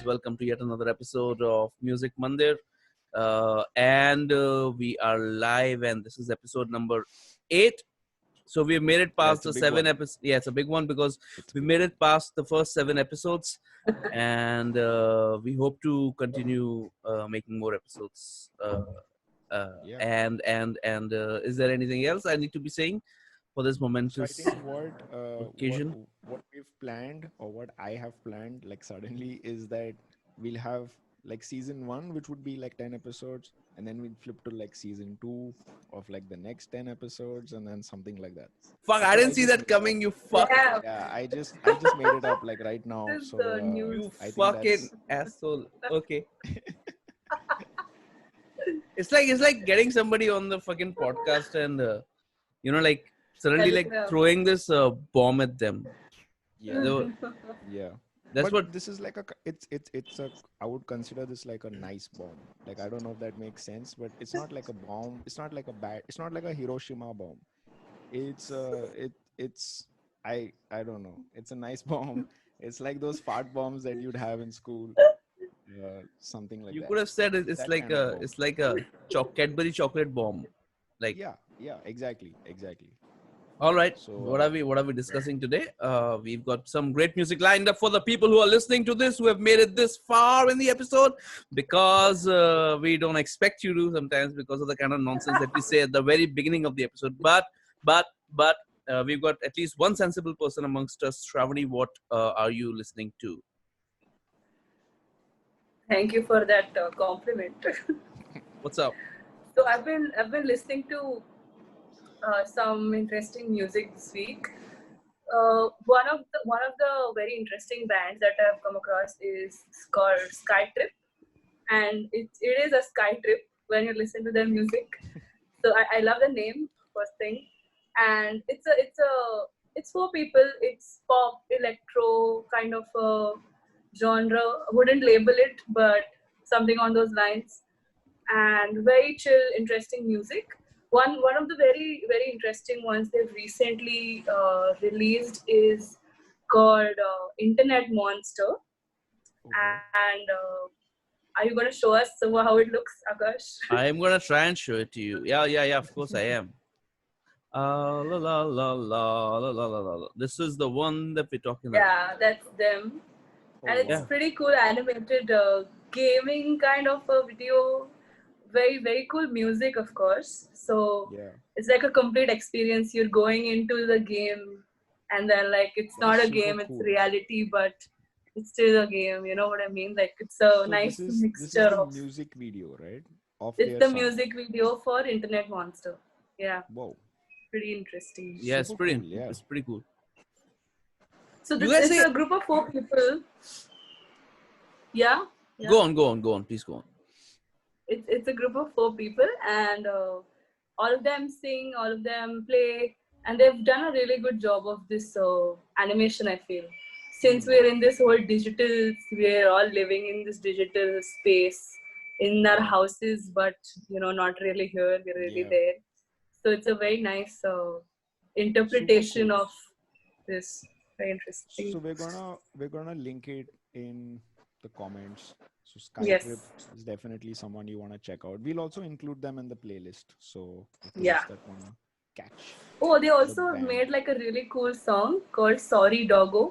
Welcome to yet another episode of Musicmandir. And we are live, and this is episode number 8. So we've made it Yeah, past it's a the big 7 one. episodes. Yeah, it's a big one because It's we big. made it past the first 7 episodes, and we hope to continue making more episodes. Yeah. And is there anything else I need to be saying for this So I momentous think what occasion? what we've planned or what I have planned like suddenly is that we'll have like season 1, which would be like 10 episodes, and then we'll flip to like season 2 of like the next 10 episodes, and then something like that. Fuck! That's I what didn't I see just that made coming. up. You fuck! Yeah, Yeah, I just made it up like right now. this is So the news. You I think fucking that's asshole. Okay. It's like getting somebody on the fucking podcast and like suddenly like Telegram. throwing this bomb at them. yeah. They were- Yeah. That's But what. this is like it's a I would consider this like a nice bomb. Like I don't know if that makes sense, but it's not like a bomb. It's not like a Hiroshima bomb. It's I don't know. It's a nice bomb. It's like those fart bombs that you'd have in school. Something like You that. could have said it's That like kind of a bomb. it's like a Cadbury chocolate bomb. Like, Yeah, exactly. all right, So what are we discussing today? We've got some great music lined up for the people who are listening to this, who have made it this far in the episode, because we don't expect you to sometimes because of the kind of nonsense that we say at the very beginning of the episode. But we've got at least one sensible person amongst us. Shravani, what are you listening to? Thank you for that compliment. What's up? So I've been listening to some interesting music this week. One of the very interesting bands that I've come across is called Skytrip, and it is a sky trip when you listen to their music. So I love the name, first thing, and it's for people. It's pop, electro kind of genre. Wouldn't label it, but something on those lines. And very chill, interesting music. One of the very very interesting ones they've recently released is called Internet Monster. okay. And are you gonna show us how it looks, Akash? I'm gonna try and show it to you. Yeah. Of course I am. La la la la la la la la. This is the one that we're talking about. Yeah, that's them. Oh And it's Yeah. wow. pretty cool animated gaming kind of a video. Very very cool music, of course. So Yeah. it's like a complete experience. You're going into the game, and then like it's That's not a super game, it's cool. reality, but it's still a game. You know what I mean? Like it's a So nice this is mixture the of. music video, right? Of It's their the song. music video for Internet Monster. Yeah, Whoa. pretty interesting. Yeah, Super cool. Yeah. it's pretty cool. So You this guys it's say a group of 4 people. Yeah, yeah. go on, please go on. It's a group of 4 people, and all of them sing, all of them play, and they've done a really good job of this animation. I feel since we're in this whole digital, we're all living in this digital space in our Yeah. houses, but not really here. We're really Yeah. there. So it's a very nice Super interpretation cool. of this. Very interesting. So we're gonna link it in the comments. So Yes. Skytrip is definitely someone you wanna check out. We'll also include them in the playlist. So for Yeah. folks that wanna catch Oh, they the also band. made like a really cool song called "Sorry Doggo."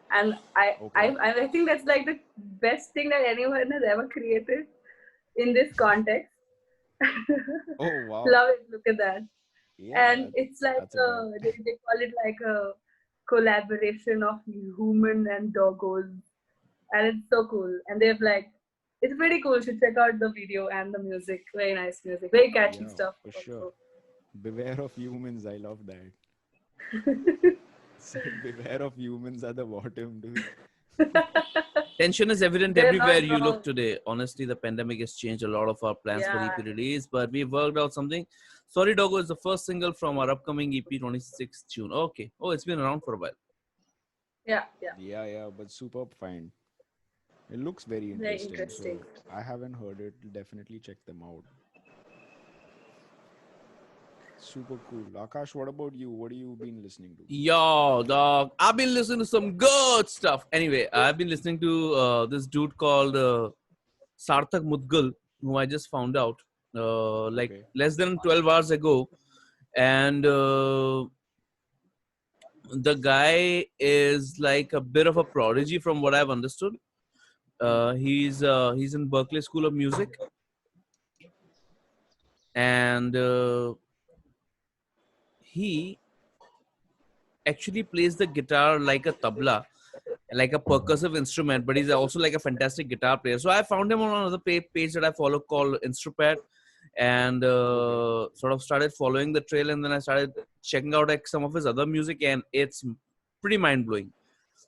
And Okay. I think that's like the best thing that anyone has ever created in this context. Oh wow. Love it. Look at that. Yeah, And it's like that's a vibe. they call it like a collaboration of human and doggos, and it's so cool. And they've like it's pretty cool. You should check out the video and the music. Very nice music. Very catchy Yeah, stuff. for sure. Also. Beware of humans. I love that. Said beware of humans at the bottom, dude. Tension is evident They're everywhere not you look wrong. today. Honestly, the pandemic has changed a lot of our plans for Yeah. EP release, but we've worked out something. Sorry Doggo is the first single from our upcoming EP 26th June. Okay. Oh, it's been around for a while. Yeah. Yeah, but super fine. It looks very Very interesting. interesting. So I haven't heard it. Definitely check them out. Super cool. Akash, what about you? What have you been listening to? Yo, dog. I've been listening to some good stuff. Anyway, I've been listening to this dude called Sarthak Mudgal, who I just found out like Okay. less than 12 hours ago. And the guy is like a bit of a prodigy from what I've understood. Hmm. He's in Berkeley School of Music, and he actually plays the guitar like a tabla, like a percussive instrument, but he's also like a fantastic guitar player. So I found him on another page that I follow called Instrupat, and Okay. sort of started following the trail, and then I started checking out like some of his other music, and it's pretty mind blowing.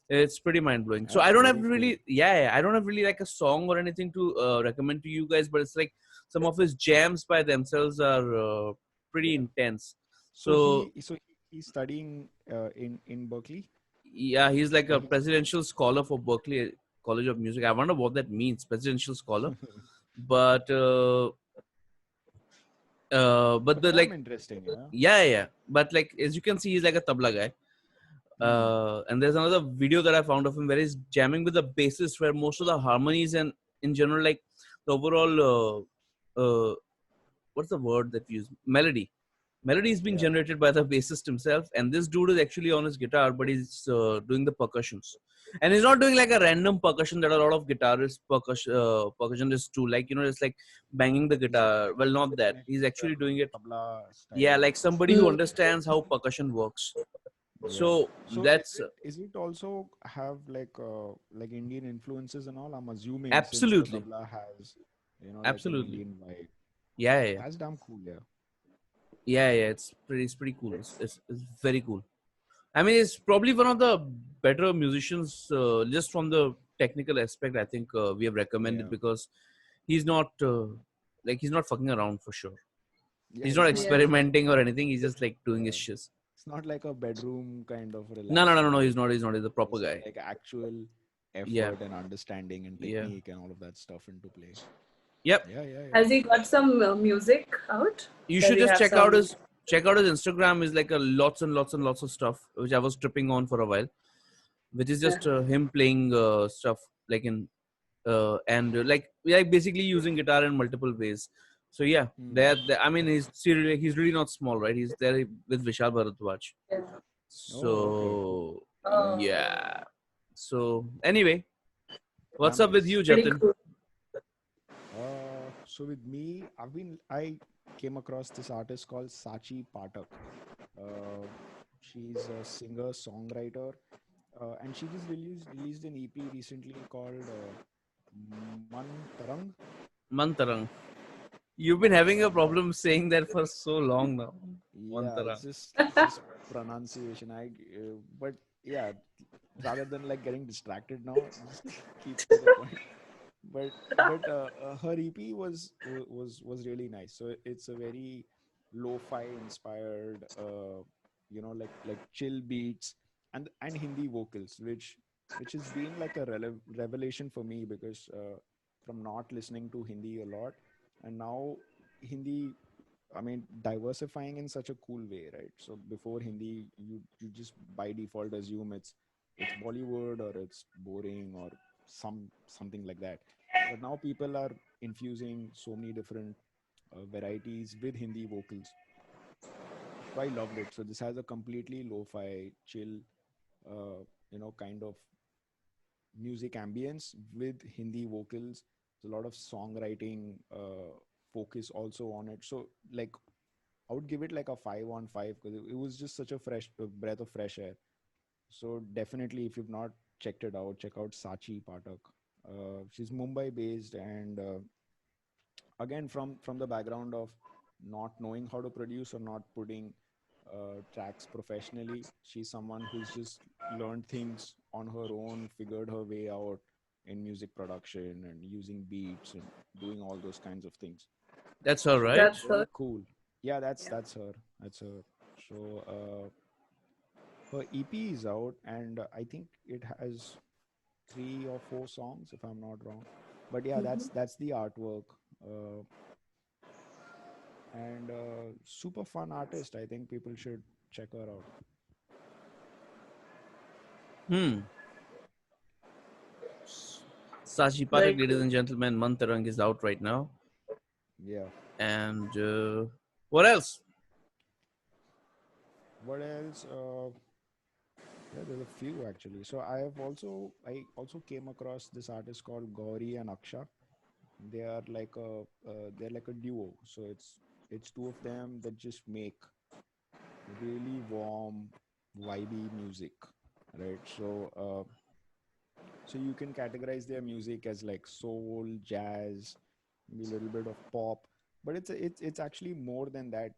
It's pretty mind blowing. So I That's don't have very cool. really, yeah, I don't have really like a song or anything to recommend to you guys, but it's like some of his jams by themselves are pretty intense. So So he's studying in Berkeley, yeah, he's like or a he's presidential scholar for Berkeley College of Music. I wonder what that means, presidential scholar. But but but the damn like, interesting, yeah. yeah. But like as you can see, he's like a tabla guy. Hmm. And there's another video that I found of him where he's jamming with the bassist, where most of the harmonies and in general, like the overall, what's the word that we use? Melody is being Yeah. generated by the bassist himself, and this dude is actually on his guitar, but he's doing the percussions, and he's not doing like a random percussion that a lot of guitarists percussionists do, like it's like banging the He's guitar. Well, not that like he's actually doing it. tabla Yeah, style. like somebody who Mm. understands how percussion works. Yeah. So So that's is it also have like Indian influences and all? I'm assuming since the absolutely, tabla has like an absolutely, Indian vibe. yeah. That's damn cool. Yeah. Yeah. It's pretty cool. It's very cool. I mean, it's probably one of the better musicians, just from the technical aspect. I think we have recommended Yeah. because he's not he's not fucking around for sure. Yeah. He's not He's not like Yeah. experimenting or anything. He's just like doing his yeah. shit. It's not like a bedroom kind of No. relaxing He's type. not. He's not. He's a proper There's some guy. like actual Yeah. effort and understanding and Yeah. technique and all of that stuff into play. Yep. Yeah, yeah, yeah. Has he got some music out? You Does should he just have some? check out his Instagram. Is like a lots and lots and lots of stuff which I was tripping on for a while, which is just him playing stuff like in like basically using guitar in multiple ways. So yeah, Hmm. there I mean he's really not small, right? He's there with Vishal Bharadwaj. Yeah. Oh, okay. Cool. So Oh, yeah. So anyway, what's Damn up with nice. you, pretty Jatin? cool. So with me, I came across this artist called Sachi Patak. Uh, she's a singer songwriter, and she just released an EP recently called Mantarang. Mantarang. You've been having a Uh, problem saying that for so long now. yeah, Mantarang. it's just pronunciation. But yeah, rather than like getting distracted now, just keep to the point. But her EP was really nice. So it's a very lo-fi inspired, like chill beats and Hindi vocals, which has been like a revelation for me because from not listening to Hindi a lot, and now Hindi, I mean, diversifying in such a cool way, right? So before Hindi, you just by default assume it's Bollywood or it's boring or something like that. But now people are infusing so many different varieties with Hindi vocals. So I loved it. So this has a completely lo-fi, chill, kind of music ambience with Hindi vocals. There's a lot of songwriting focus also on it. So like I would give it like a 5 on 5 because it was just such a fresh breath of fresh air. So definitely, if you've not checked it out, check out Sachi Patak. She's Mumbai based, and again from the background of not knowing how to produce or not putting tracks professionally, she's someone who's just learned things on her own, figured her way out in music production and using beats and doing all those kinds of things. That's all So right. That's very her. cool. Yeah, that's Yeah. that's her. That's her. So her EP is out, and I think it has 3 or 4 songs, if I'm not wrong. But yeah, Mhm. that's the artwork. Uh, and super fun artist. I think people should check her out. Hmm. Sashi Very Pathak, ladies cool. and gentlemen, Mantarang is out right now. Yeah. And what else? What else? Yeah, there's a few actually. So I also came across this artist called Gauri and Aksha. They are like they're like a duo. So it's two of them that just make really warm, vibey music, right? So you can categorize their music as like soul, jazz, maybe a little bit of pop, but it's actually more than that.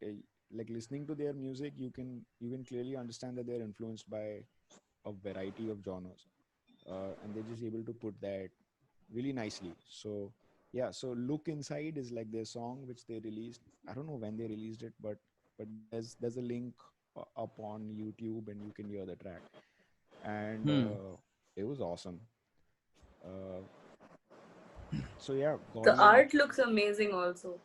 Like listening to their music, you can clearly understand that they're influenced by a variety of genres, and they're just able to put that really nicely. So yeah, so Look Inside is like their song which they released. I don't know when they released it, but there's a link up on YouTube and you can hear the track. And Hmm. it was awesome. Uh, so yeah, The Gauri and art looks amazing also.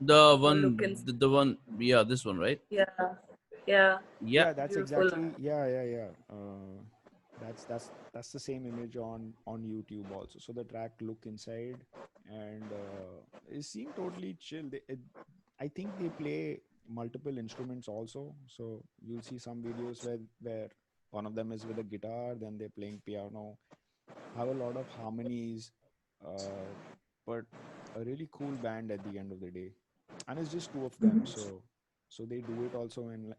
The Or look one, and the one, yeah, this one, right? yeah, yeah, Yeah. yeah, that's beautiful exactly, art. yeah. That's the same image on YouTube also. So the track Look Inside, and it seemed totally chill. I think they play multiple instruments also. So you'll see some videos where one of them is with a guitar, then they're playing piano, have a lot of harmonies, uh, but a really cool band at the end of the day. And it's just two of them, so they do it also in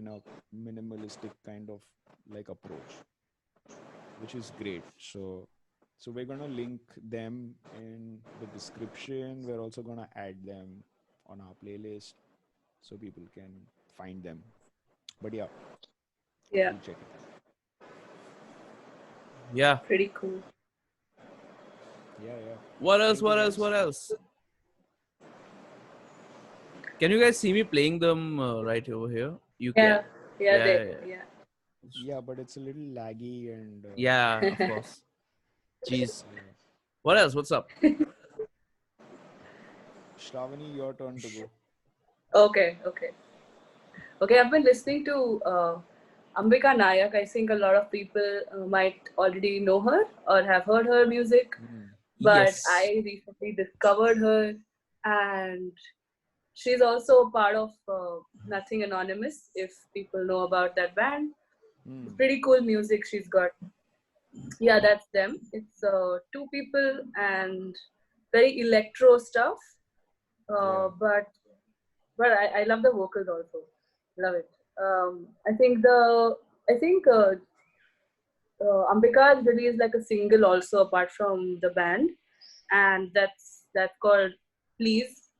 a minimalistic kind of like approach, which is great. So we're gonna link them in the description. We're also gonna add them on our playlist so people can find them. But yeah, Yeah, do check it out. Yeah. pretty cool. Yeah. What else? What Anything else? else? What else? Can you guys see me playing them right over here? You can. Yeah, yeah, Yeah, they yeah, can. Yeah. Yeah, but it's a little laggy and yeah, of course. Jeez. yeah. What else? What's up? Shravani, your turn to go. Okay. Okay, I've been listening to Ambika Nayak. I think a lot of people might already know her or have heard her music, Hmm. but Yes. I recently discovered her, and she's also part of Nothing Anonymous, if people know about that band. Hmm. Pretty cool music she's got. Yeah, that's them. It's two people and very electro stuff, Yeah. but I love the vocals also. Love it. I think Ambika has released like a single also apart from the band, and that's called Please,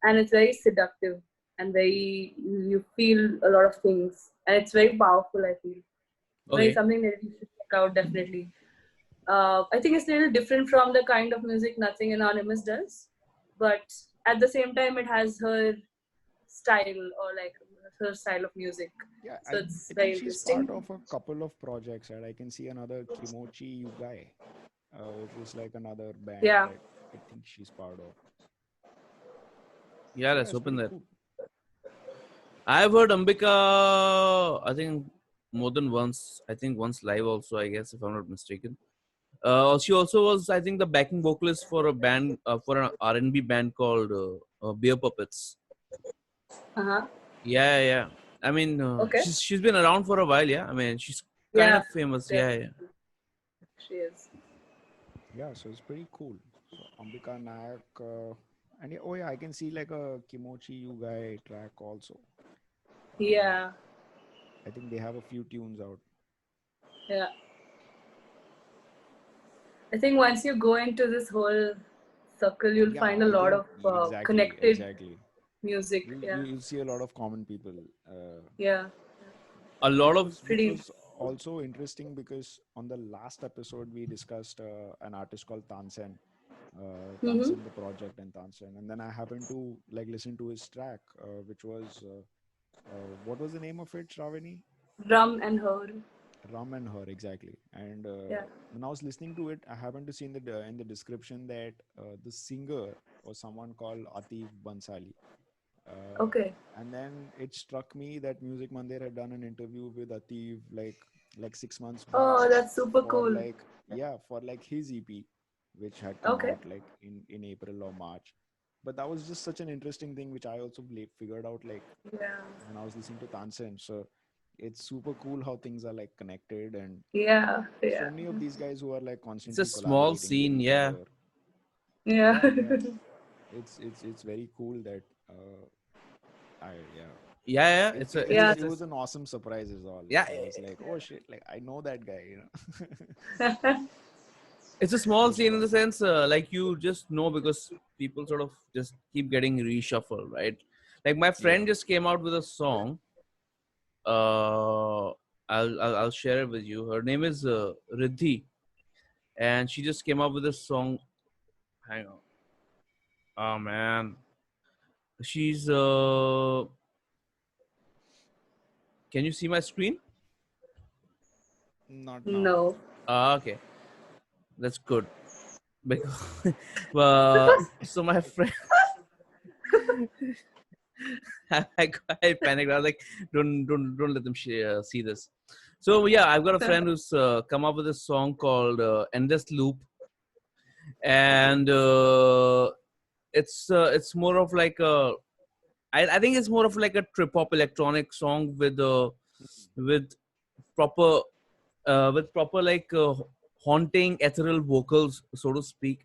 and it's very seductive and very you feel a lot of things, and it's very powerful. I feel very Okay. something that you should check out definitely. I think it's a little different from the kind of music Nothing Anonymous does, but at the same time, it has her style or like her style of music. Yeah, So it's I very think she's part interesting. of a couple of projects, right? I can see another Kimochi Yugai, which is like another band Yeah, that I think she's part of. Yeah, So yeah, let's it's open pretty that. cool. I've heard Ambika, I think more than once. I think once live also, I guess, if I'm not mistaken. She also was, I think, the backing vocalist for a band, for an R&B band called Beer Puppets. uh-huh. Yeah. I mean, Okay. she's been around for a while. Yeah. I mean, she's kind Yeah, of famous. Yeah. definitely. She is. Yeah, so it's pretty cool. So Ambika Nayak, and yeah, oh yeah, I can see like a Kimochi Yugai track also. Uh, Yeah, I think they have a few tunes out. yeah. I think once you go into this whole circle, you'll Yeah, find a I lot think of connected exactly. music. Yeah, You'll see a lot of common people. yeah. A lot of. Which Pretty. was also interesting because on the last episode we discussed an artist called Mm-hmm. Tansen the project and Tansen, and then I happened to like listen to his track, which was what was the name of it, Shravani? Rum and her. Ram and Her, exactly. And Yeah. when I was listening to it, I happened to see in the description that the singer was someone called Atif Bansali, Uh, Okay. and then it struck me that Music Mandir had done an interview with Atif like 6 months back Oh, that's super for cool. like for like his EP, which had come Okay. out like in April or March. But that was just such an interesting thing, which I also figured out like Yeah. when I was listening to Tansen. So it's super cool how things are like connected, and Yeah. so Yeah. many of these guys who are like It's a constantly small collaborating with scene, each yeah. other. Yeah. Yeah, it's very cool that I yeah. Yeah, yeah. It, It's it, a, it it's Yeah. was it's it a, was an awesome surprise as well. yeah. Like I was like, oh shit, like I know that guy, you know. It's a small Which is scene in the awesome. sense, like you just know because people sort of just keep getting reshuffled, right? Like my friend Yeah. just came out with a song. Uh, I'll share it with you. Her name is Riddhi, and she just came up with a song. Hang on. Oh man, she's. Can you see my screen? Not now. No. Okay, that's good. Because so my friend, I panicked. I was like, don't let them see this. So yeah, I've got a friend who's come up with a song called "Endless Loop," Okay. and it's more of like a. I think it's more of like a trip hop electronic song with proper with proper like haunting ethereal vocals, so to speak.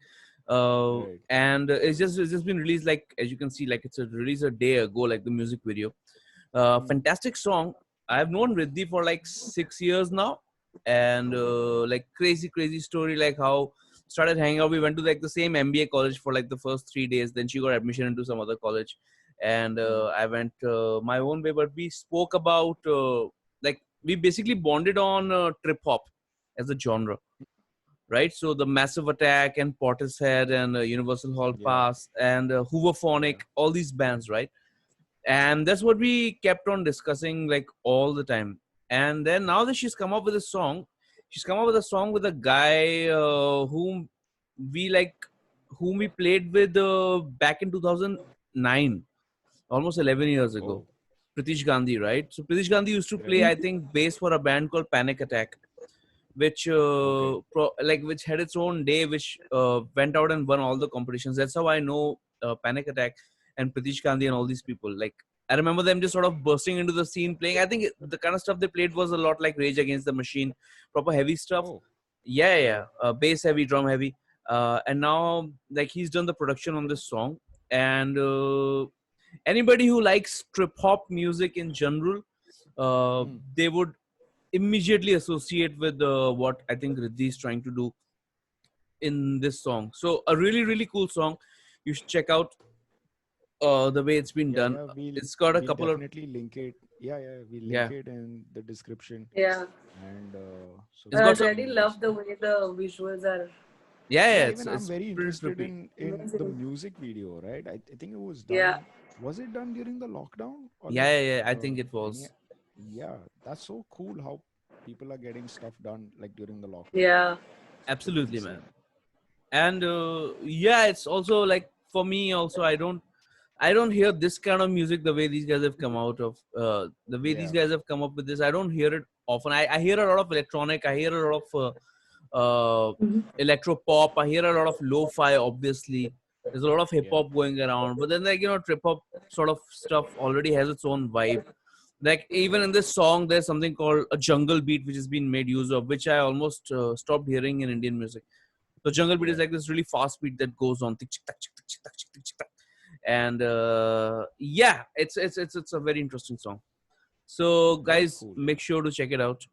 Right. And it's just been released, like as you can see, like it's a release a day ago, like the music video. Hmm. Fantastic song. I've known Riddhi for like 6 years now, and like crazy story, like how started hanging out. We went to like the same MBA college for like the first 3 days. Then she got admission into some other college, and Hmm. I went my own way. But we spoke about like we basically bonded on trip hop as a genre, right? So the Massive Attack and Portishead and Universal Hall Yeah. Pass and Yeah. Hooverphonic, all these bands, right? And that's what we kept on discussing like all the time. And then now that she's come up with a song, she's come up with a song with a guy we like whom we played with back in 2009, almost 11 years ago. Oh. Pritish Gandhi, right? So Pritish Gandhi used to play, Right. I think, bass for a band called Panic Attack, which Okay. which had its own day, which went out and won all the competitions. That's how I know Panic Attack and Pratish Gandhi and all these people. Like I remember them just sort of bursting into the scene, playing. I think the kind of stuff they played was a lot like Rage Against the Machine, proper heavy stuff. Oh. Yeah. Bass heavy, drum heavy. And now like he's done the production on this song, and anybody who likes trip hop music in general, Hmm. they would immediately associate with what I think Riddhi is trying to do in this song. So a really cool song. You should check out the way it's been Yeah. done. Yeah. It's got a We'll couple of definitely link it. Yeah. Yeah. We'll link yeah it in the description, Yeah. and so it's I got people some already can just love the way the visuals are yeah, yeah. it's Even I'm it's very pretty interested trippy. in the amazing. music video. Right. I think it was Yeah. done. Was it done during the lockdown or like Yeah, I think it any? was Yeah. That's so cool how people are getting stuff done like during the lockdown. Yeah. It's pretty absolutely, man. insane. And yeah, it's also like for me also I don't hear this kind of music the way these guys have come out of the way these Yeah. guys have come up with this. I don't hear it often. I hear a lot of electronic. I hear a lot of Mhm. electro pop. I hear a lot of lo-fi. Obviously, there's a lot of hip Yeah. hop going around. But then like trip hop sort of stuff already has its own vibe. Like even in this song, there's something called a jungle beat which has been made use of, which I almost stopped hearing in Indian music. So jungle beat is Yeah. like this really fast beat that goes on, tick, tick, tick, tick, tick, tick, tick, tick, tick. And yeah, it's a very interesting song. So Very guys, cool. make sure to check it out.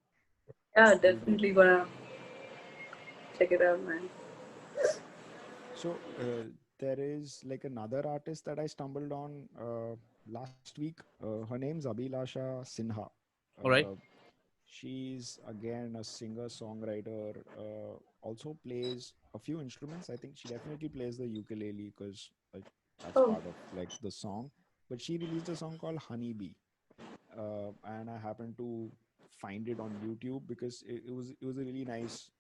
Yeah, We'll do. definitely gonna check it out, man. So there is like another artist that I stumbled on last week. Her name's Abhilasha Sinha. All right. Uh, she's again a singer songwriter. Also plays a few instruments. I think she definitely plays the ukulele because that's Oh, part of like the song. But she released a song called Honeybee, and I happened to find it on YouTube because it was a really nice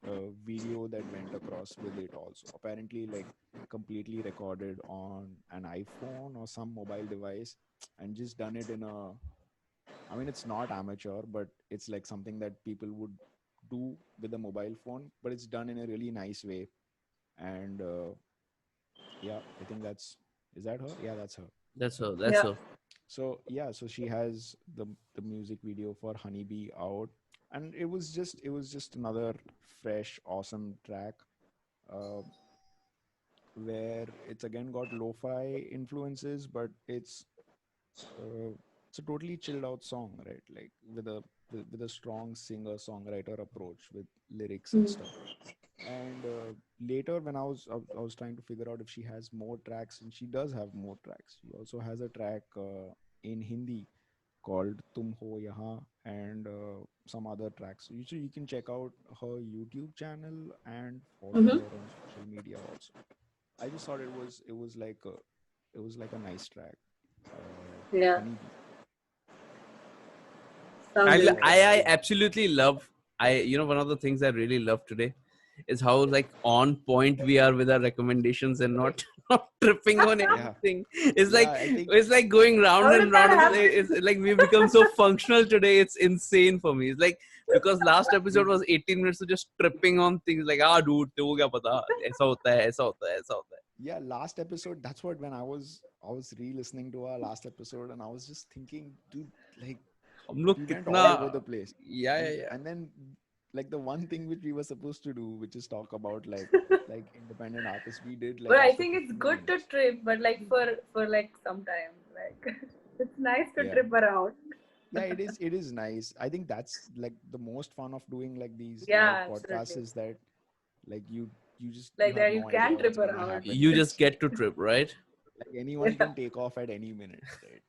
video that went across with it also. Apparently, like completely recorded on an iPhone or some mobile device, and just done it in a. I mean, it's not amateur, but it's like something that people would do with a mobile phone, but it's done in a really nice way. And yeah, I think is that her? Yeah, that's her. That's her. Yeah. So yeah, so she has the music video for Honeybee out, and it was just another fresh, awesome track, uh, where it's again got lo-fi influences, but uh, it's a totally chilled out song, right? Like with a strong singer songwriter approach with lyrics and Mm. stuff. And later, when I was trying to figure out if she has more tracks, and she does have more tracks. She also has a track in Hindi called "Tum Ho Yahan" and some other tracks. So you can check out her YouTube channel and follow Mm-hmm. her on social media also. I just thought it was like a nice track. Yeah. Honeybee. Sounds I, really l- nice. I absolutely love. One of the things I really love today is how like on point we are with our recommendations and not not tripping on Yeah, anything. It's yeah. like I think it's like going round How and did that round. happen? It's like we've become so functional today. It's insane for me. It's like because last episode was 18 minutes of just tripping on things like dude, तेरे को क्या पता? ऐसा होता है, ऐसा होता है, ऐसा होता है. yeah, last episode. That's what when I was re-listening to our last episode, and I was just thinking, dude, like हम लोग we went कितना all over the place. yeah. And then like the one thing which we were supposed to do, which is talk about like independent artists, we did like But I after think it's 15 good to minutes. trip, but like for like some time, like it's nice to Yeah. trip around. Yeah, it is nice. I think that's like the most fun of doing like these Yeah, live podcasts absolutely. is that like you Like have that you no can idea trip what's gonna around. happen You just next. get to trip, right? Like anyone Yeah. can take off at any minute, right?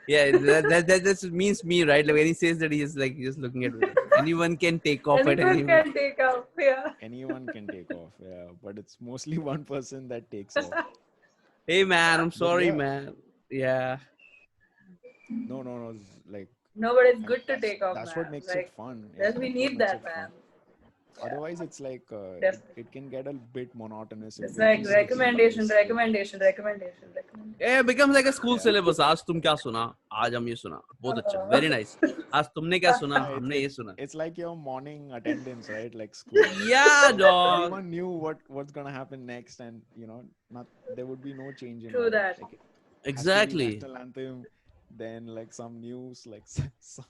Yeah, that just means me, right? Like when he says that, he is like just looking at me. Anyone can take off at any Anyone minute. can take off. Yeah. Anyone can take off, yeah, but it's mostly one person that takes off. Hey man, I'm But sorry, yeah, man. Yeah, no, like No, but it's I mean good to take off, that's what man. makes it Like fun. Yeah, that we that's what need makes that, it fun. man. Yeah, Otherwise, it's like definitely. it can get a bit monotonous if It's you're like just listening to the same. recommendation. yeah, it becomes like a school Yeah, syllabus. आज तुम क्या सुना? आज हम ये सुना. बहुत अच्छा, very nice. आज तुमने क्या सुना? yeah. हमने ये सुना. It's like your morning attendance, right? Like school. Yeah, dog. Everyone knew what's gonna happen next, and not there would be no change in True order. that. Like it has to be Exactly. national anthem, then like some news, like some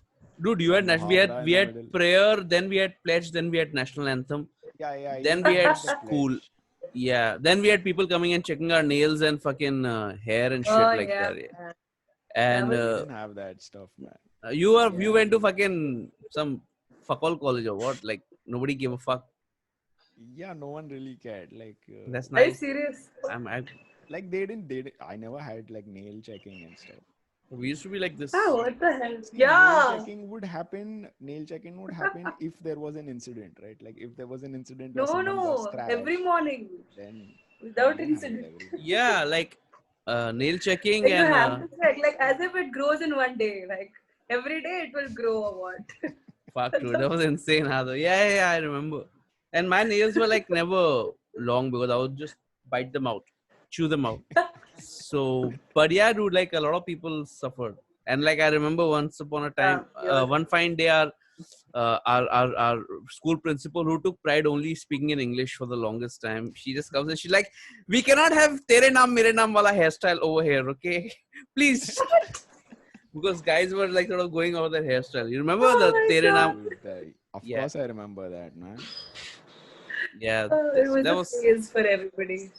Dude, you had we muhavara had in we the had middle. prayer, then we had pledge, then we had national anthem, Yeah. then Even we we had had the school. pledge. Yeah, then we had people coming and checking our nails and fucking hair and shit Oh like yeah, that. Yeah. man. And That was- We didn't have that stuff, man. you Yeah. went to fucking some fuck all college or what? Like nobody gave a fuck. Yeah, no one really cared. Like, That's Are you nice. serious? I like they didn't. I never had like nail checking and stuff. we used to be like this. Oh, what the hell? See, Yeah. nail checking would happen if there was an incident, right? Like if there was an incident No, where someone got no. scratched, Every morning then without we didn't have it incident. every day. Yeah, like nail checking Like you and have to check, like as if it grows in one day. Like every day it will grow or what? fuck dude, that was insane. Hado. Yeah, I remember. And my nails were like never long because I would just bite them out, chew them out. So, but yeah, dude, like a lot of people suffered. And like I remember once upon a time, Yeah. one fine day, our school principal, who took pride only speaking in English for the longest time, she just comes and she's like, "We cannot have tere naam mere naam wala hairstyle over here, okay? Please." Because guys were like sort of going over their hairstyle. You remember Oh the my tere God. naam? Dude, of Yeah. course, I remember that, man. Yeah, It was that a was. phase for everybody.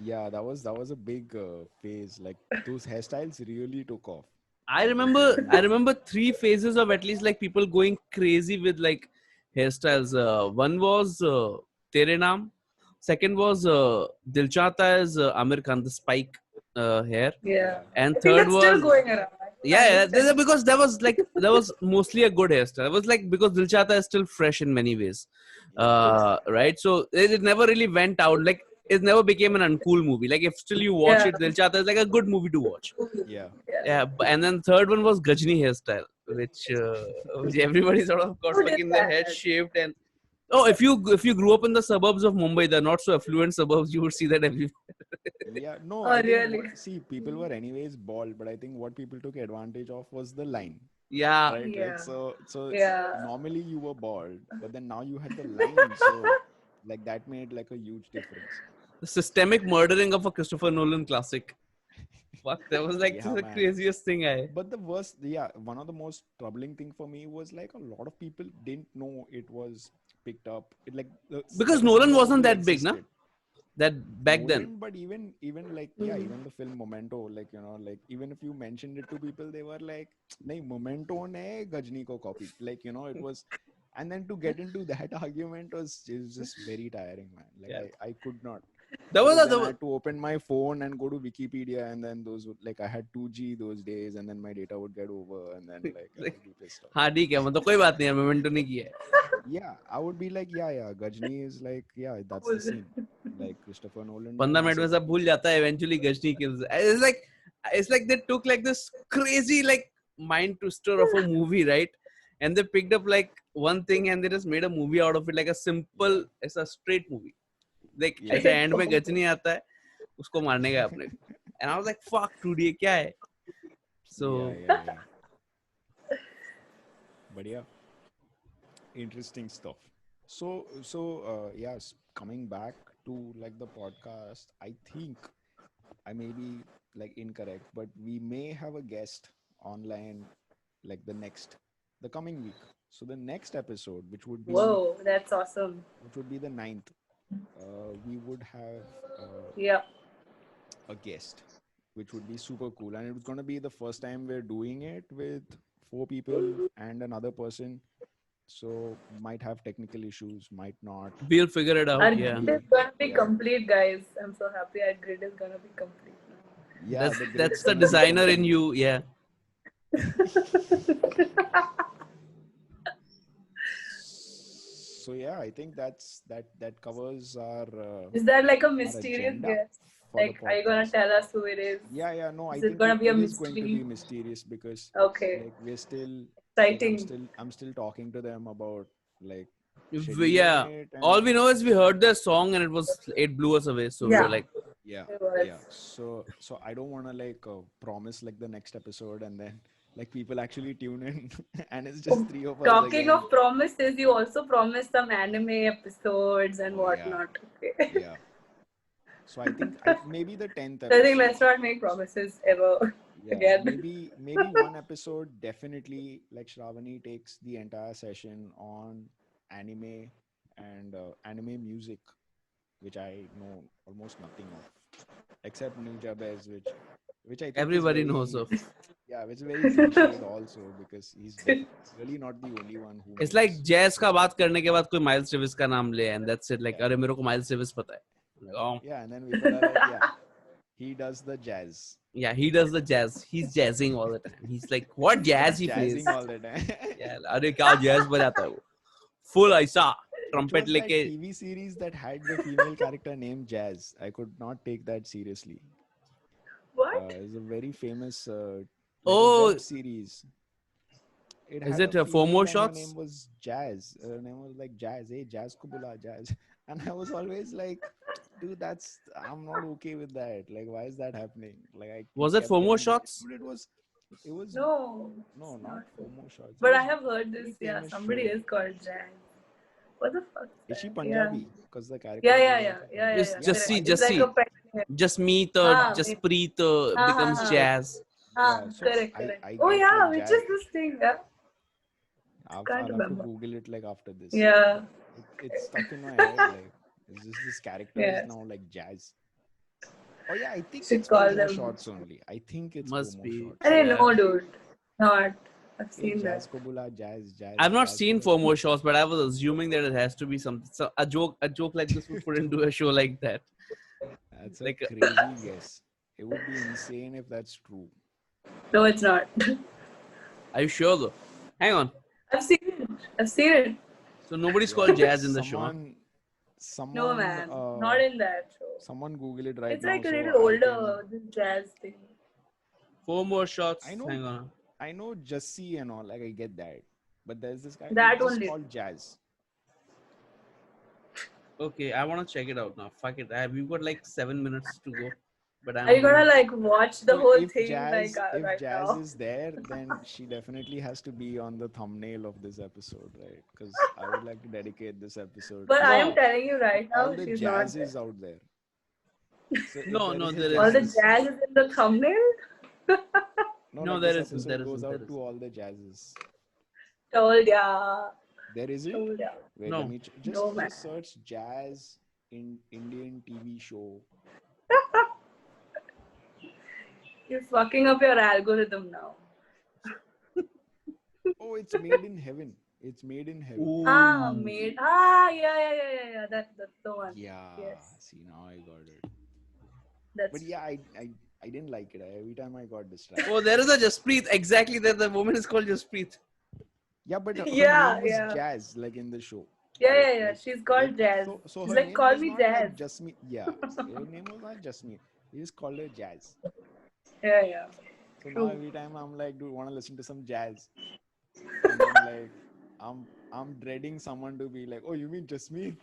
Yeah. That was a big phase. Like those hairstyles really took off. I remember 3 phases of at least like people going crazy with like hairstyles. One was Tere Naam. Second was Dil Chahta Hai Amir Khan, the spike hair. Yeah. And I think third that's still was going around. because that was mostly a good hairstyle. It was like because Dil Chahta is still fresh in many ways, right? So it never really went out. Like it never became an uncool movie. Like if still you watch Yeah. it, Dil Chahta is like a good movie to watch. Yeah. Yeah, and then third one was Gajni hairstyle. which everybody sort of got Who did fucking their head that? shaved. And if you grew up in the suburbs of Mumbai, the not so affluent suburbs, you would see that everywhere. Yeah, no, Oh, I think really? see, people were anyways bald, but I think what people took advantage of was the line, Yeah, right? Yeah. Like so Yeah. normally you were bald, but then now you had the line, so like that made like a huge difference. the systemic murdering of a Christopher Nolan classic. Fuck, that was like Yeah, the man. craziest thing. But the worst, yeah, one of the most troubling thing for me was like a lot of people didn't know it was picked up. It like Because like a Nolan cinema wasn't movie that big, na? existed. That back then. Nolan, but even like yeah, even the film Memento, like like even if you mentioned it to people, they were like, "Nahi, Memento ne Gajni ko copy." Like it was, and then to get into that argument was just very tiring, man. Like Yeah. I could not. That was Because then I the had to open my phone and go to Wikipedia, and then those would, like I had 2G those days, and then my data would get over, and then like I would be pissed off. हाँ ठीक है मतलब कोई बात नहीं है memento नहीं किया है Yeah, I would be like, yeah, Gajni is like, yeah, that's the scene. Like Christopher Nolan. 15 minute में सब भूल जाता है eventually Gajni kills. It's like they took like this crazy like mind twister of a movie, right? And they picked up like one thing and they just made a movie out of it, like a simple, it's a straight movie. Like Yeah. ऐसे end में गजनी आता है उसको मारने का अपने को. And I was like fuck dude ये क्या है? So Yeah. But yeah, interesting stuff. So yes, coming back to like the podcast, I think I may be like incorrect, but we may have a guest online like the coming week. So the next episode, which would be Whoa, that's awesome. the 9th, we would have Yeah. a guest, which would be super cool. And it was going to be the first time we're doing it with 4 people and another person. So might have technical issues, might not. we'll figure it out. Our Yeah, grid is gonna be Yeah. complete, guys. I'm so happy our grid is gonna be complete now. Yeah, that's the designer in you. Yeah, So yeah, I think that covers our. Is that like a mysterious agenda guest? for the Like, are you gonna podcast. tell us who it is? Yeah. No, I Is it think gonna be a it is going to mystery? be mysterious because Okay. like we're still. Exciting. I'm still talking to them about like. yeah. scheduling it and- All we know is we heard their song and it blew us away. So we Yeah. were like, Yeah. It was. Yeah. So I don't want to like promise like the next episode and then like people actually tune in and it's just 3 of us. Talking again. of promises, you also promised some anime episodes and Oh, yeah. whatnot. Okay. Yeah. So I think maybe the 10th So I think episode. let's not make promises ever Yeah, again. maybe one episode definitely like Shravani takes the entire session on anime and anime music, which I know almost nothing of, except Ninja Bears, which I think is everybody very- knows of. Yeah, which is very cliched also because he's really not the only one who. It's makes- like jazz का बात करने के बाद कोई miles Davis का नाम ले and that's it. Like Yeah. अरे मेरे को माइल्स डेविस पता है. Like, oh. Yeah, and then people are like, yeah, he does the jazz. Yeah, he does the jazz. He's jazzing all the time. He's like, what jazz he plays? Jazzing all the time. Yeah, अरे क्या jazz बजाता है वो? Full ऐसा It trumpet was that लेके. TV series that had the female character named Jazz. I could not take that seriously. What? It's a very famous Oh. web series. It Is had it, a Four female More and Shots? Her name was Jazz. Her name was like Jazz. Hey, Jazz ko bula, Jazz. And I was always like, dude, I'm not okay with that. Like, why is that happening? Like, Was it kept Four More getting- Shots? Dude, it was No. no, it's not 4 More Shots. It But I was- have heard this. very Yeah, famous somebody show. is called Jan. What the fuck? Is she that? Punjabi? Because the character. Yeah. Just- yeah. just see, Correct. just it's see. like a pet name. Just Meet Ah, just Meet. Preet becomes ah. jazz. Ah, Yeah, so correct. I Oh get yeah, like which Jazz. is this thing? Yeah. I'll Can't have to remember. Google it like after this. Yeah. It's stuck in my head. Like, is this character Yes. is now like Jazz? Oh yeah, I think Should it's call 4 More them. Shots only. I think it's Must 4 be. More Shots. I didn't Yeah. know, dude. Not. I've Hey, seen Jazz that. ko bula, Jazz. I've not Jazz seen ko Four bula. More Shots, but I was assuming that it has to be something. So a joke like this would put into a show like that. That's a like a- crazy guess. It would be insane if that's true. No, it's not. Are you sure though? Hang on. I've seen it. I've seen it. So nobody's called jazz in the show. huh? Someone, No, man. Not in that show. Someone Google it right It's now. like a so little I older, this jazz thing. Four More Shots. I know. Hang on. I know Jussie and all, like I get that. But there's this guy That who's just only. called Jazz. Okay, I want to check it out now. Fuck it. We've got like 7 minutes to go. But Are you gonna I'm like watch the So whole if thing like right Jazz now? is there, then she definitely has to be on the thumbnail of this episode, right? Because I would like to dedicate this episode But to I am no, telling you right all now, the she's not there. jazzes out there. So if no, there no. is a There All the isn't. jazz, jazz is in the thumbnail. no, No, like there this isn't. There episode goes isn't. There out to isn't. all the jazzes. Told ya. There isn't? Told ya. Wait, No. let me No, man. just search jazz in Indian TV show. You're fucking up your algorithm now. Oh, it's Made in Heaven. It's Made in Heaven. Ooh. Yeah. That's the one. Yeah. Yes. See, now I got it. That's But yeah, I didn't like it. Every time I got distracted. Oh, there is a Jaspreet. Exactly. That the woman is called Jaspreet. Yeah, but her Yeah, name was yeah. Jazz, like in the show. Yeah. Like, She's called Jazz. So She's her like, name call was me not Jazz. like Jasmine. Yeah, her name was not Jasmine. He just called her Jazz. Yeah. So now True. every time I'm like, dude, want to listen to some jazz, and then like I'm dreading someone to be like, oh, you mean Jasmine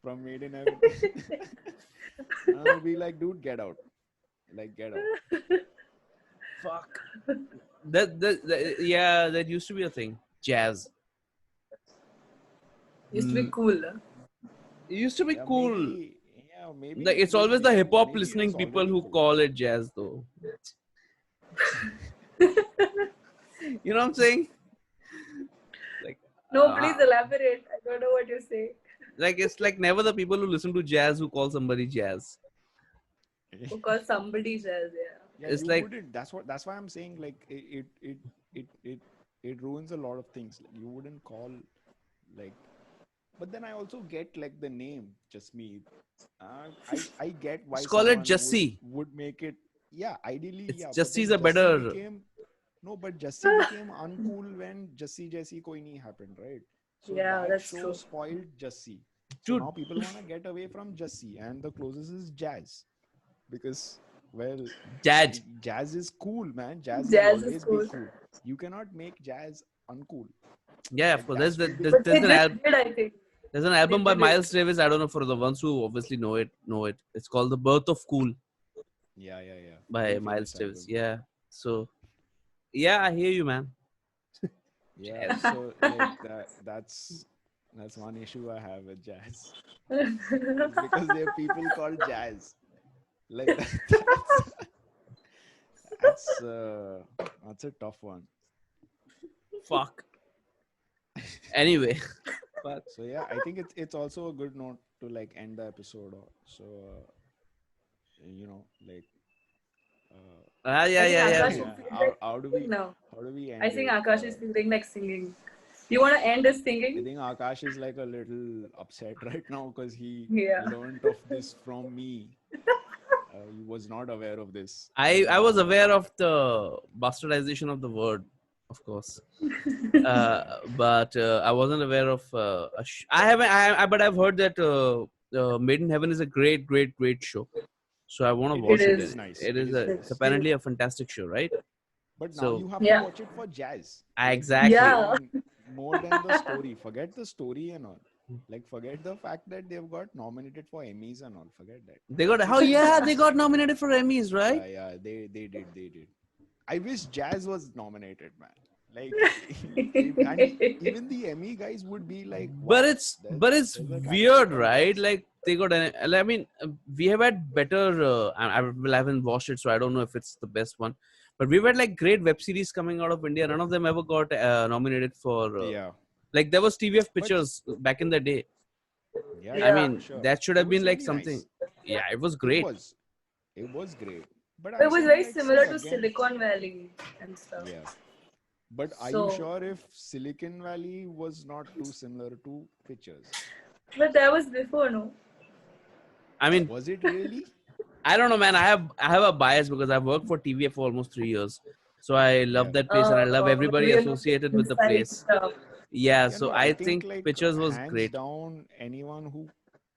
from Made in Heaven? And I'll be like, dude, get out, like get out. Fuck. Yeah, that used to be a thing. Jazz. Used to be cool. Huh? It used to be Yeah, cool. maybe Like it's it always was- the hip hop maybe it listening was people already who cool. call it jazz, though. You know what I'm saying? Like, No, please elaborate. I don't know what you're saying. like it's like never the people who listen to jazz who call somebody jazz. Because somebody says, Yeah, It's you like- wouldn't. That's why I'm saying like it ruins a lot of things. Like, you wouldn't call like, but then I also get like the name Jasmeet. I get why Just call it someone Jussie. would make it. Yeah, ideally, It's yeah. but Jussie's then a better- Jussie became- no, but Jussie became uncool when Jussie Jaisi Koi Nahi happened, right? So Yeah, that that's show true. spoiled Jussie. So Dude. now people want to get away from Jussie, and the closest is Jazz, because well, Jazz. jazz is cool, man. Jazz, Jazz will is always be cool. cool. You cannot make jazz uncool. Yeah, of Like, course. that's There's too there's, But there's they an just album. did, I think. There's an album by did it. Miles Davis. I don't know, for the ones who obviously know it. It's called The Birth of Cool Yeah. by Very Miles famous Davis. album. Yeah. So, yeah, I hear you, man. Yeah, so like that's one issue I have with jazz. It's because there are people called jazz. Like that's a tough one. Fuck. Anyway. But So yeah, I think it's also a good note to like end the episode. So you know, like yeah. Akash- how do we end I think it? Akash is feeling like singing. You want to end his I singing? think Akash is like a little upset right now because he Yeah. learned of this from me. He was not aware of this. I was aware of the bastardization of the word, of course, but I wasn't aware of. I haven't. But I've heard that Made in Heaven is a great show. So I want to watch it. is. Nice. It is. It is It's nice. apparently a fantastic show, right? But now So- you have Yeah. to watch it for jazz. Exactly. Yeah. More than the story. Forget the story and all. Like forget the fact that they've got nominated for Emmys and all. Forget that. They got. Oh yeah, they got nominated for Emmys, right? Yeah, they did. I wish jazz was nominated, man. Like, and even the Emmy guys would be like. But wow, it's there's a weird, character right? contest. Like they got. I mean, we have had better. I haven't watched it, so I don't know if it's the best one. But we've had like great web series coming out of India. None of them ever got nominated for. Yeah. Like there was TVF Pictures back in the day. Yeah. Yeah. I mean, sure. that should It have been was like really something. nice. Yeah, it was great. It was great. But It I'm was saying, very like, similar to again- Silicon Valley and stuff. Yeah. But are So- you sure if Silicon Valley was not too similar to Pictures? But that was before, no? I mean, Was it really? I don't know, man. I have a bias because I've worked for TVF for almost 3 years. So I love Yeah. that place and I love everybody Real associated with the inside place. stuff. Yeah, Yeah, so no, I think like, Pictures was hands great down, anyone who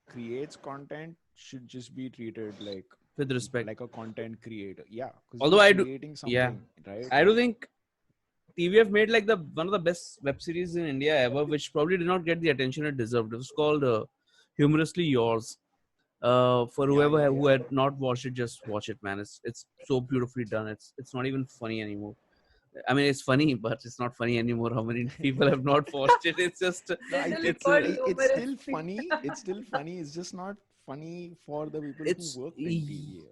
creates content should just be treated with respect. like a content creator. Yeah. 'cause Although you're I do- creating something, yeah. right? I do think TVF made like one of the best web series in India ever, which probably did not get the attention it deserved. It was called Humorously Yours. For whoever who had not watched it, just watch it, man. It's so beautifully done. It's not even funny anymore. I mean, it's funny, but it's not funny anymore. How many people have not watched it? It's just No, it's it's still funny. It's still funny. It's just not funny for the people it's who work in TV.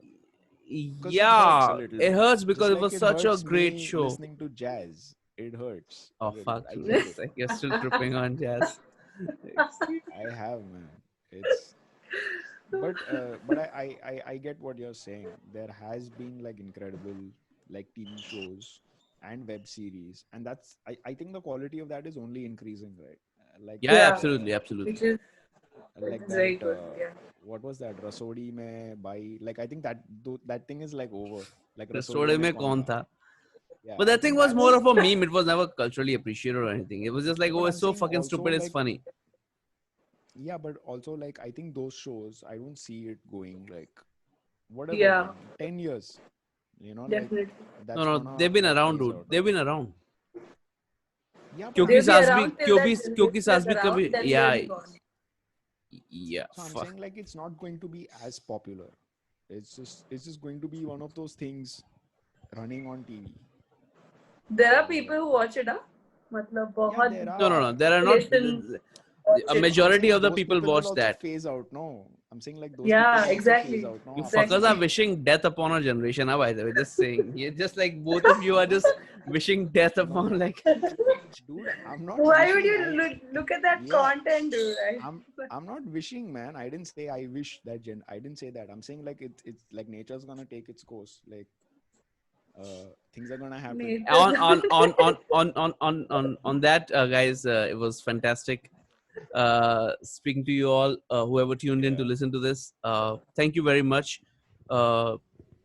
'Cause yeah, it hurts a little it bit. hurts because Just it was like such a hurts great me show. listening to jazz. It hurts. a Oh little fuck, bit. I get it's it. like you're still tripping on jazz. I have, man. It's but I get what you're saying. There has been like incredible like TV shows and web series, and that's I think the quality of that is only increasing, right? Like Yeah, Yeah. absolutely, Which absolutely. is like very that good. Yeah. what was that Rasodi mein by, like I think that thing is like over, like Rasodi Restaurant mein में kaun कौन tha. था? Yeah, But I that thing think was more that's, of a meme. It was never culturally appreciated or anything. It was just like, yeah, oh, but it's I'm so saying fucking also stupid. It's like, funny. yeah, but also like I think those shows I don't see it going like whatever, Yeah. man, 10 years, like Definitely. that's No, gonna they've been like around, phase dude. out. They've been around. Yeah, but क्योंकि They'll be सास भी around till that क्योंकि generation सास is भी around, कभी then yeah they'll be gone. yeah so I'm fuck. saying like it's not going to be as popular. It's just going to be one of those things running on TV. There are people who watch it, huh? मतलब Yeah, बहुत there No, are. there are not. population A watch it. majority of the those people will watch also that. phase out. No, I'm saying like those Yeah, people will also exactly. phase out. No, You Exactly. fuckers are wishing death upon our generation, huh, by the way. Just saying. You're just like both of you are just wishing death upon no, like dude, I'm not Why would wishing. you look at that Yeah, content, dude? I'm not wishing, man. I didn't say I wish that I didn't say that. I'm saying like it's like nature's gonna take its course. Like things are gonna happen. Nature. on that guys, it was fantastic speaking to you all, whoever tuned in to Yeah. listen to this. Thank you very much.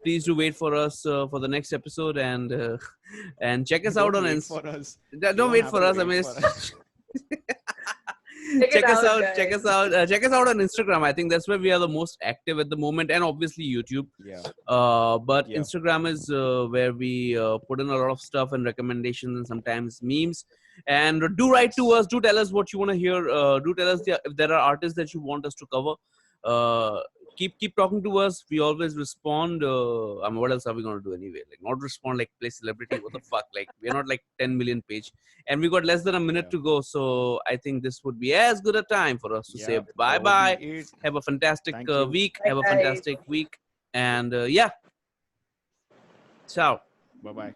Please do wait for us for the next episode, and check us out Don't on wait Insta. for us. Don't You don't wait have for to us. I wait mean, for us. Check it out, guys. check us out. Check us out on Instagram. I think that's where we are the most active at the moment, and obviously YouTube. Yeah. But Yeah. Instagram is where we put in a lot of stuff and recommendations and sometimes memes. And do write to us. Do tell us what you want to hear. Do tell us if there are artists that you want us to cover. Keep talking to us. We always respond. I mean, what else are we gonna do anyway? Like not respond like play celebrity. What the fuck? Like we're not like 10 million page, and we got less than a minute Yeah. to go. So I think this would be as good a time for us to say Yeah, bye that would bye. be it. Have a fantastic Thank you. week. Bye, Have a guys. fantastic week. And yeah, ciao. Bye bye.